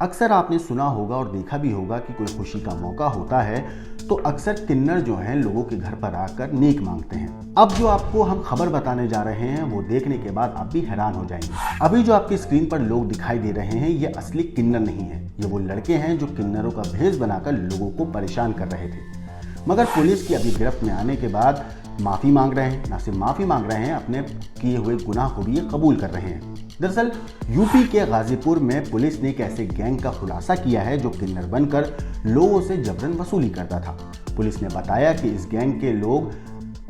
अक्सर आपने सुना होगा और देखा भी होगा कि कोई खुशी का मौका होता है तो अक्सर किन्नर जो हैं लोगों के घर पर आकर नेक मांगते हैं। अब जो आपको हम खबर बताने जा रहे हैं वो देखने के बाद आप भी हैरान हो जाएंगे। अभी जो आपकी स्क्रीन पर लोग दिखाई दे रहे हैं ये असली किन्नर नहीं है, ये वो लड़के हैं जो किन्नरों का भेष बनाकर लोगों को परेशान कर रहे थे। मगर पुलिस की अभी गिरफ्त में आने के बाद माफ़ी मांग रहे हैं, न सिर्फ माफ़ी मांग रहे हैं, अपने किए हुए गुनाह को भी ये कबूल कर रहे हैं। दरअसल यूपी के गाजीपुर में पुलिस ने एक ऐसे गैंग का खुलासा किया है जो किन्नर बनकर लोगों से जबरन वसूली करता था। पुलिस ने बताया कि इस गैंग के लोग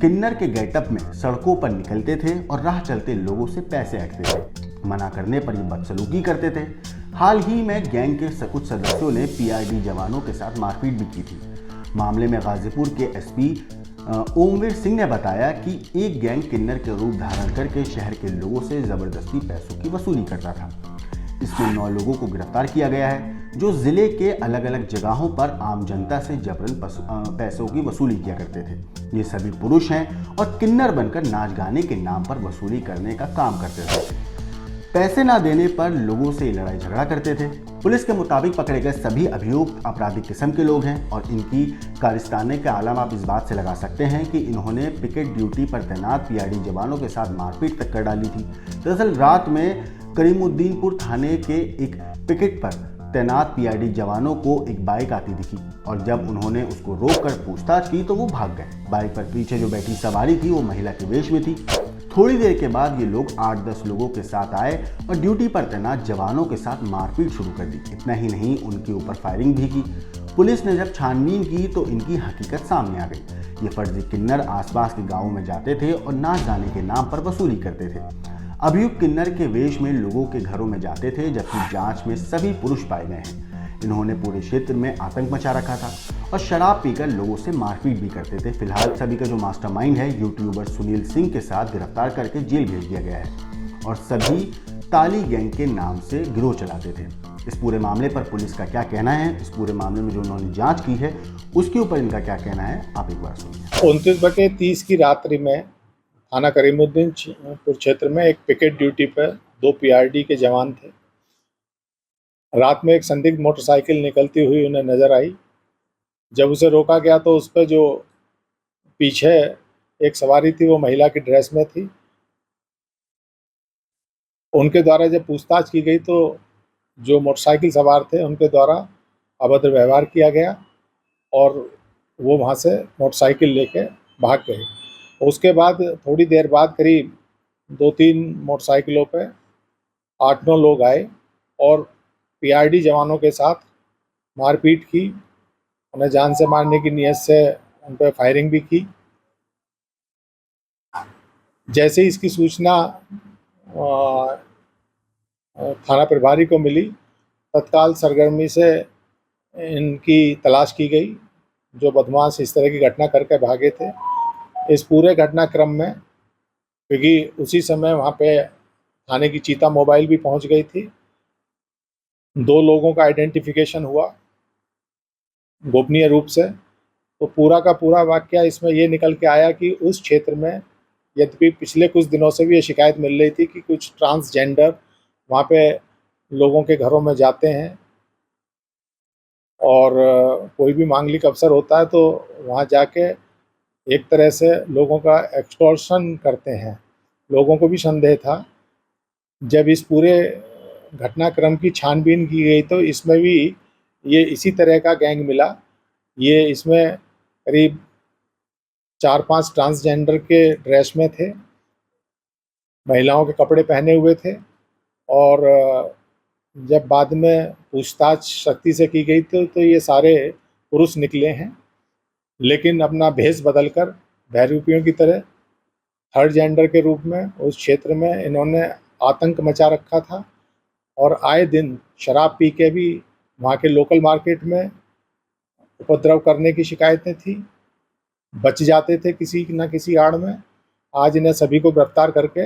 किन्नर के गेटअप में सड़कों पर निकलते थे और राह चलते लोगों से पैसे ऐंठते थे। मना करने पर ये बदसलूकी करते थे। हाल ही में गैंग के कुछ सदस्यों ने पीआईडी जवानों के साथ मारपीट भी की थी। मामले में गाजीपुर के एसपी ओमवीर सिंह ने बताया कि एक गैंग किन्नर के रूप धारण करके शहर के लोगों से जबरदस्ती पैसों की वसूली करता था। इसमें 9 लोगों को गिरफ्तार किया गया है जो जिले के अलग अलग जगहों पर आम जनता से जबरन पैसों की वसूली किया करते थे। ये सभी पुरुष हैं और किन्नर बनकर नाच गाने के नाम पर वसूली करने का काम करते थे। पैसे ना देने पर लोगों से लड़ाई झगड़ा करते थे। पुलिस के मुताबिक पकड़े गए सभी अभियुक्त आपराधिक किस्म के लोग हैं और इनकी कारस्तानी का आलम आप इस बात से लगा सकते हैं कि इन्होंने पिकेट ड्यूटी पर तैनात पीआईडी जवानों के साथ मारपीट तक कर डाली थी। दरअसल रात में करीमुद्दीनपुर थाने के एक पिकेट पर तैनात पीआईडी जवानों को एक बाइक आती दिखी और जब उन्होंने उसको रोककर पूछताछ की तो वो भाग गए। बाइक पर पीछे जो बैठी सवारी थी वो महिला के वेश में थी। थोड़ी देर के बाद ये लोग 8-10 लोगों के साथ आए और ड्यूटी पर तैनात जवानों के साथ मारपीट शुरू कर दी। इतना ही नहीं, उनके ऊपर फायरिंग भी की। पुलिस ने जब छानबीन की तो इनकी हकीकत सामने आ गई। ये फर्जी किन्नर आसपास के गांवों में जाते थे और नाच गाने के नाम पर वसूली करते थे। अभियुक्त किन्नर के वेश में लोगों के घरों में जाते थे, जबकि जांच में सभी पुरुष पाए गए हैं। इन्होंने पूरे क्षेत्र में आतंक मचा रखा था और शराब पीकर लोगों से मारपीट भी करते थे। फिलहाल सभी का जो मास्टरमाइंड है यूट्यूबर सुनील सिंह के साथ गिरफ्तार करके जेल भेज दिया गया है और सभी ताली गैंग के नाम से गिरोह चलाते थे। इस पूरे मामले पर पुलिस का क्या कहना है, इस पूरे मामले में जो उन्होंने जांच की है उसके ऊपर इनका क्या कहना है, आप एक बार सुनिए। 29/30 की रात्रि में थाना करीमुद्दीनपुर क्षेत्र में एक पिकेट ड्यूटी पर 2 पीआरडी के जवान थे। रात में एक संदिग्ध मोटरसाइकिल निकलती हुई उन्हें नजर आई। जब उसे रोका गया तो उस पर जो पीछे एक सवारी थी वो महिला की ड्रेस में थी। उनके द्वारा जब पूछताछ की गई तो जो मोटरसाइकिल सवार थे उनके द्वारा अभद्र व्यवहार किया गया और वो वहाँ से मोटरसाइकिल लेके भाग गए। उसके बाद थोड़ी देर बाद करीब 2-3 मोटरसाइकिलों पे 8-9 लोग आए और पीआरडी जवानों के साथ मारपीट की, उन्हें जान से मारने की नीयत से उन पर फायरिंग भी की। जैसे ही इसकी सूचना थाना प्रभारी को मिली, तत्काल सरगर्मी से इनकी तलाश की गई जो बदमाश इस तरह की घटना करके भागे थे। इस पूरे घटनाक्रम में क्योंकि उसी समय वहाँ पे थाने की चीता मोबाइल भी पहुँच गई थी, 2 लोगों का आइडेंटिफिकेशन हुआ गोपनीय रूप से। तो पूरा का पूरा वाकया इसमें ये निकल के आया कि उस क्षेत्र में यद्यपि पिछले कुछ दिनों से भी ये शिकायत मिल रही थी कि कुछ ट्रांसजेंडर वहाँ पे लोगों के घरों में जाते हैं और कोई भी मांगलिक अवसर होता है तो वहाँ जाके एक तरह से लोगों का एक्सटॉर्शन करते हैं। लोगों को भी संदेह था। जब इस पूरे घटनाक्रम की छानबीन की गई तो इसमें भी ये इसी तरह का गैंग मिला। ये इसमें करीब 4-5 ट्रांसजेंडर के ड्रेस में थे, महिलाओं के कपड़े पहने हुए थे और जब बाद में पूछताछ सख्ती से की गई तो ये सारे पुरुष निकले हैं, लेकिन अपना भेष बदलकर बहरूपियों की तरह थर्ड जेंडर के रूप में उस क्षेत्र में इन्होंने आतंक मचा रखा था और आए दिन शराब पी के भी वहाँ के लोकल मार्केट में उपद्रव करने की शिकायतें थी। बच जाते थे किसी न किसी आड़ में। आज इन्हें सभी को गिरफ्तार करके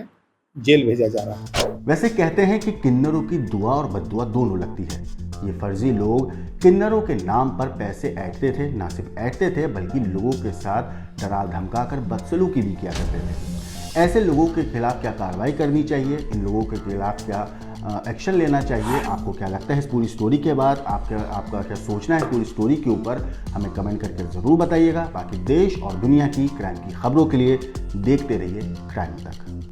जेल भेजा जा रहा है। वैसे कहते हैं कि किन्नरों की दुआ और बद्दुआ दोनों लगती है। ये फर्जी लोग किन्नरों के नाम पर पैसे ऐंठते थे, ना सिर्फ ऐंठते थे बल्कि लोगों के साथ डरा धमका कर बदसलूकी भी किया करते थे। ऐसे लोगों के खिलाफ क्या कार्रवाई करनी चाहिए, इन लोगों के खिलाफ क्या एक्शन लेना चाहिए। आपको क्या लगता है इस पूरी स्टोरी के बाद? आपका क्या सोचना है पूरी स्टोरी के ऊपर? हमें कमेंट करके ज़रूर बताइएगा। बाकी देश और दुनिया की क्राइम की खबरों के लिए देखते रहिए क्राइम तक।